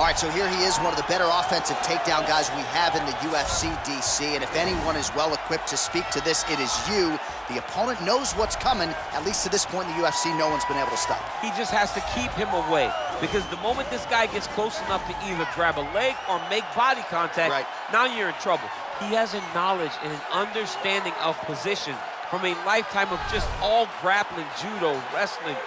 All right, so here he is, one of the better offensive takedown guys we have in the UFC, DC. And if anyone is well-equipped to speak to this, it is you. The opponent knows what's coming. At least to this point in the UFC, no one's been able to stop. He just has to keep him away, because the moment this guy gets close enough to either grab a leg or make body contact, now you're in trouble. He has a knowledge and an understanding of position from a lifetime of just all grappling, judo, wrestling,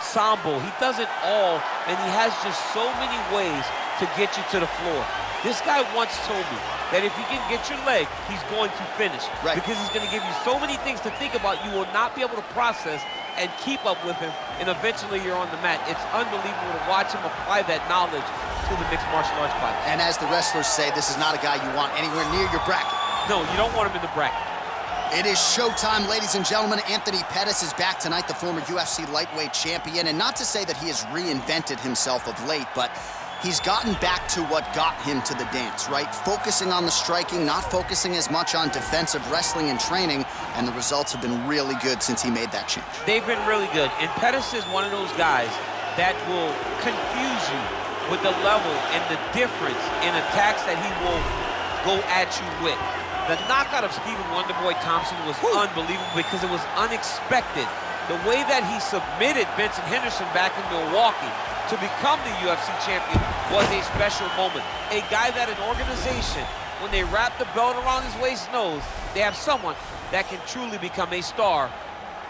sambo. He does it all, and he has just so many ways to get you to the floor. This guy once told me that if he can get your leg, he's going to finish. Because he's going to give you so many things to think about, you will not be able to process and keep up with him, and eventually you're on the mat. It's unbelievable to watch him apply that knowledge to the mixed martial arts fight. And as the wrestlers say, this is not a guy you want anywhere near your bracket. No, you don't want him in the bracket. It is showtime, ladies and gentlemen. Энтони Пэттис is back tonight, the former UFC lightweight champion. And not to say that he has reinvented himself of late, but he's gotten back to what got him to the dance, right? Focusing on the striking, not focusing as much on defensive wrestling and training, and the results have been really good since he made that change. They've been really good, and Pэttис is one of those guys that will confuse you with the level and the difference in attacks that he will go at you with. The knockout of Stephen Wonderboy Thompson was unbelievable because it was unexpected. The way that he submitted Benson Henderson back in Milwaukee to become the UFC champion was a special moment. A guy that an organization, when they wrap the belt around his waist, knows they have someone that can truly become a star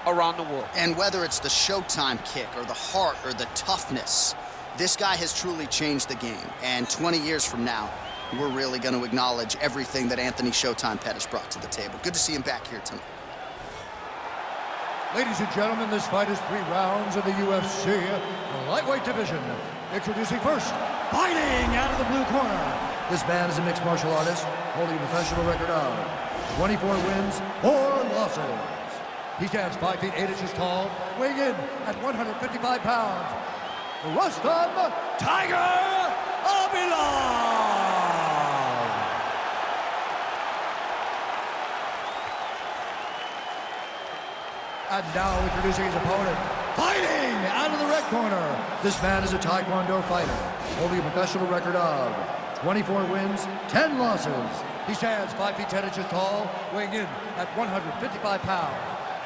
around the world. And whether it's the Showtime kick or the heart or the toughness, this guy has truly changed the game. And 20 years from now, we're really going to acknowledge everything that Энтони Showtime Pэttис brought to the table. Good to see him back here tonight. Ladies and gentlemen, this fight is 3 rounds in the UFC lightweight division. Introducing first, fighting out of the blue corner. This man is a mixed martial artist, holding a professional record of 24 wins, 4 losses. He stands 5 feet 8 inches tall, weighing in at 155 pounds. Rustam Tiger Habiliv! And now introducing his opponent, fighting out of the red corner. This man is a Taekwondo fighter, holding a professional record of 24 wins, 10 losses. He stands 5 feet 10 inches tall, weighing in at 155 pounds.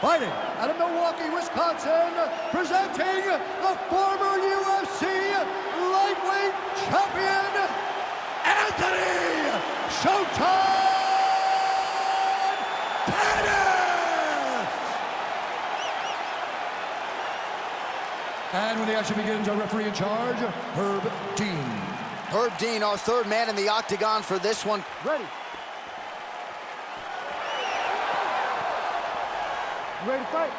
Fighting out of Milwaukee, Wisconsin, presenting the former UFC lightweight champion, Энтони Showtime Pэttis! And when the action begins, our referee in charge, Herb Dean. Herb Dean, our third man in the octagon for this one. Ready. Ready to fight?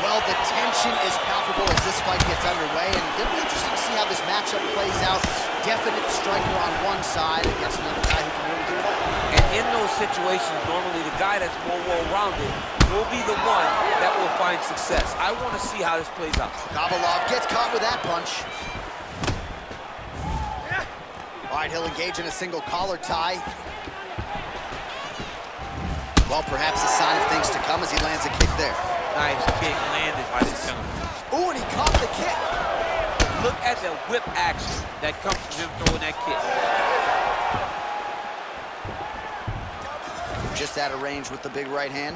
Well, the tension is palpable as this fight gets underway, and it'll be interesting to see how this matchup plays out. Definite striker on one side against another guy who can really do it all. And in those situations, normally the guy that's more well-rounded will be the one that will find success. I want to see how this plays out. Habiliv gets caught with that punch. All right, he'll engage in a single collar tie. Well, perhaps a sign of things to come as he lands a kick there. Nice kick landed by this gentleman. Ooh, and he caught the kick. Look at the whip action that comes from him throwing that kick. Just out of range with the big right hand.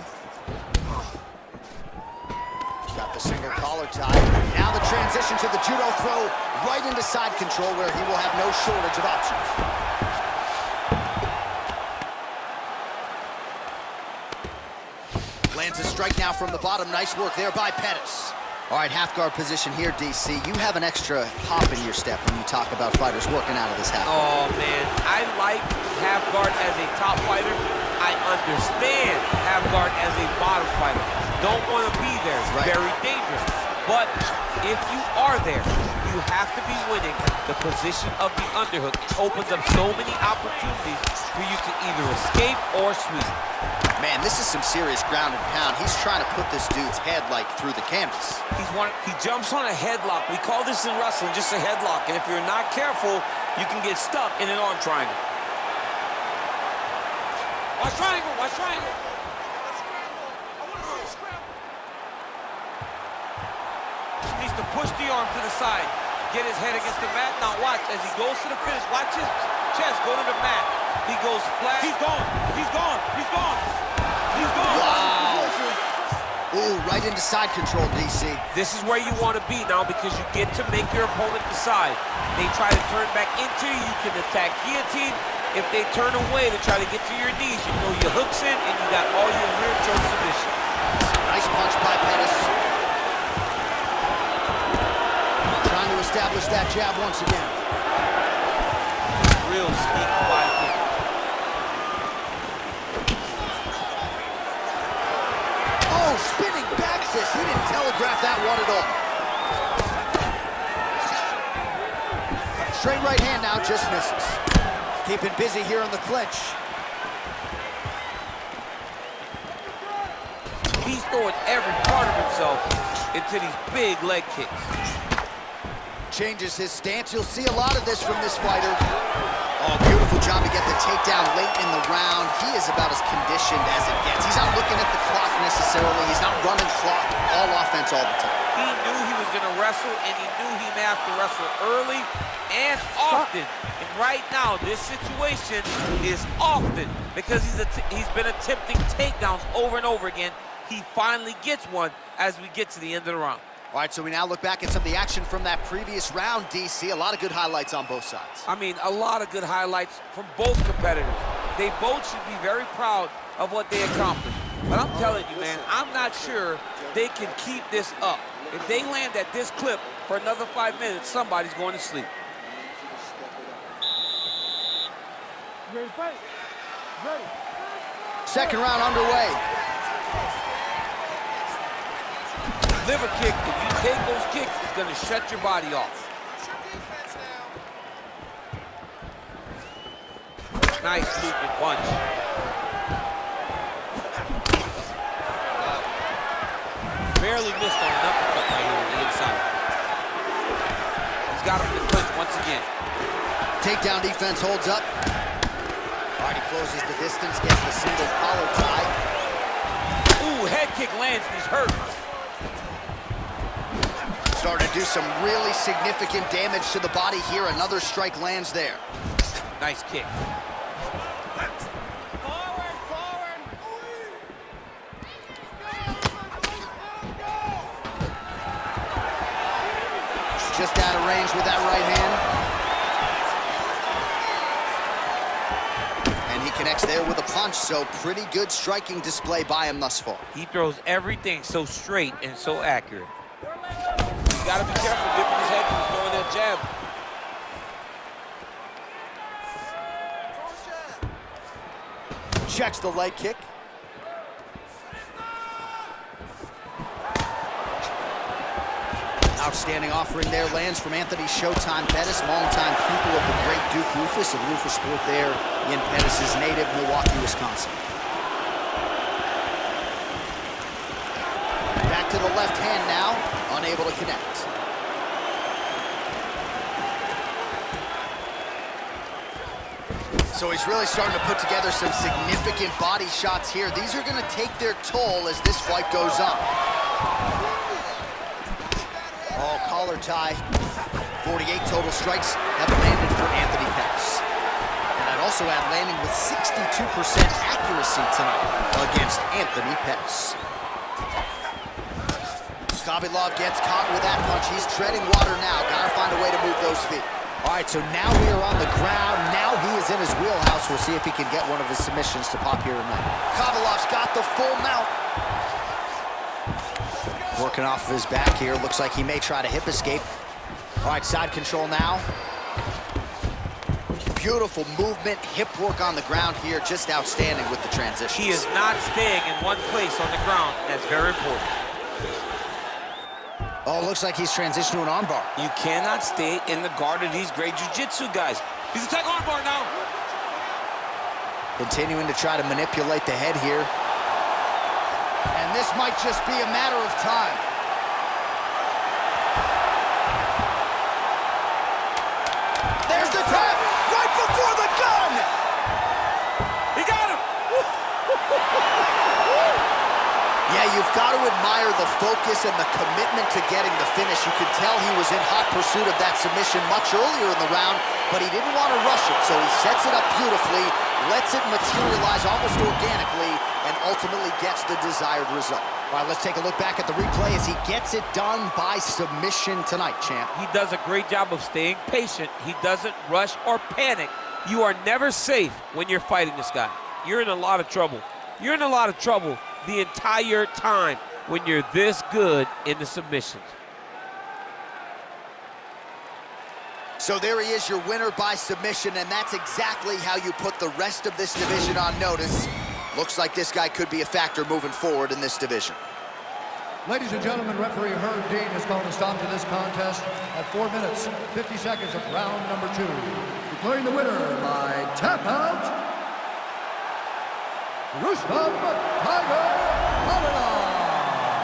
Got the single collar tie. Now the transition to the judo throw right into side control where he will have no shortage of options. Lands a strike now from the bottom. Nice work there by Pэttis. All right, half guard position here, DC. You have an extra hop in your step when you talk about fighters working out of this half guard. Oh, man. I like half guard as a top fighter. I understand half guard as a bottom fighter. Don't want to be there. It's very dangerous. But if you are there, you have to be winning the position of the underhook. It opens up so many opportunities for you to either escape or sweep. Man, this is some serious ground and pound. He's trying to put this dude's head, like, through the canvas. He jumps on a headlock. We call this in wrestling just a headlock. And if you're not careful, you can get stuck in an arm triangle. Watch triangle, watch triangle. wants to push the arm to the side, get his head against the mat. Now watch, as he goes to the finish, watch his chest go to the mat. He goes flat. He's gone. He's gone. He's gone. He's gone. Wow. Ooh, right into side control, DC. This is where you want to be now because you get to make your opponent decide. They try to turn back into you, you can attack guillotine. If they turn away to try to get to your knees, you know your hook's in and you got all your rear choke submission. Nice punch by Pэттис. Trying to establish that jab once again. Real sneaky body kick. Oh, spinning back fist. He didn't telegraph that one at all. Straight right hand now, just misses. Keeping busy here in the clinch. He's throwing every part of himself into these big leg kicks. Changes his stance. You'll see a lot of this from this fighter. Oh, beautiful job to get the takedown late in the round. He is about as conditioned as it gets. He's not looking at the clock necessarily. He's not running clock, all offense all the time. He knew he was going to wrestle, and he knew he may have to wrestle early and often. And right now, this situation is often because he's been attempting takedowns over and over again. He finally gets one as we get to the end of the round. All right, so we now look back at some of the action from that previous round, DC. A lot of good highlights on both sides. I mean, a lot of good highlights from both competitors. They both should be very proud of what they accomplished. But I'm telling you, man, I'm not sure they can keep this up. If they land at this clip for another 5 minutes, somebody's going to sleep. Ready, fight. Ready. Second round underway. Liver kick, if you take those kicks, it's going to shut your body off. Nice looping punch. Barely missed on an uppercut right here on the inside. He's got him in the clinch once again. Takedown defense holds up. All right, he closes the distance, gets the single collar tie. Ooh, head kick lands, and he's hurt. Starting to do some really significant damage to the body here. Another strike lands there. Nice kick. Forward, forward. Just out of range with that right hand. And he connects there with a punch, so pretty good striking display by him thus far. He throws everything so straight and so accurate. You gotta be careful dipping his head when he's throwing that jab. Checks the leg kick. Outstanding offering there lands from Anthony Showtime Pэttis, longtime pupil of the great Duke Roufus of Roufus Sport there in Pэttis' native Milwaukee, Wisconsin. Back to the left hand now, unable to connect. So he's really starting to put together some significant body shots here. These are going to take their toll as this fight goes on. Oh, collar tie. 48 total strikes have landed for Anthony Pэttis. And I'd also add landing with 62% accuracy tonight against Anthony Pэttis. Hhabilov gets caught with that punch. He's treading water now. Gotta find a way to move those feet. All right, so now we are on the ground. Now he is in his wheelhouse. We'll see if he can get one of his submissions to pop here tonight. Hhabilov's got the full mount. Working off of his back here. Looks like he may try to hip escape. All right, side control now. Beautiful movement, hip work on the ground here. Just outstanding with the transition. He is not staying in one place on the ground. That's very important. Oh, looks like he's transitioned to an armbar. You cannot stay in the guard of these great jiu-jitsu guys. He's attacking armbar now. Continuing to try to manipulate the head here. And this might just be a matter of time. There's the tap, right before the gun! He got him! Yeah, you've got to admire the focus and the commitment to getting the finish. You could tell he was in hot pursuit of that submission much earlier in the round, but he didn't want to rush it, so he sets it up beautifully, lets it materialize almost organically, and ultimately gets the desired result. All right, let's take a look back at the replay as he gets it done by submission tonight, champ. He does a great job of staying patient. He doesn't rush or panic. You are never safe when you're fighting this guy. You're in a lot of trouble. You're in a lot of trouble the entire time when you're this good in the submissions. So there he is, your winner by submission, and that's exactly how you put the rest of this division on notice. Looks like this guy could be a factor moving forward in this division. Ladies and gentlemen, referee Herb Dean has called a stop to this contest at 4 minutes, 50 seconds of round number 2. Declaring the winner by tap out, Rustam Habilov.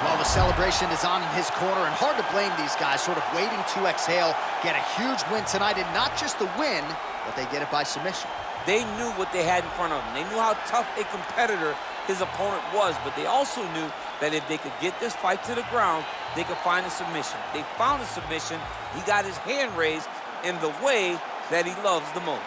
Well, the celebration is on in his corner, and hard to blame these guys, sort of waiting to exhale, get a huge win tonight, and not just the win, but they get it by submission. They knew what they had in front of them. They knew how tough a competitor his opponent was, but they also knew that if they could get this fight to the ground, they could find a submission. They found a submission. He got his hand raised in the way that he loves the most.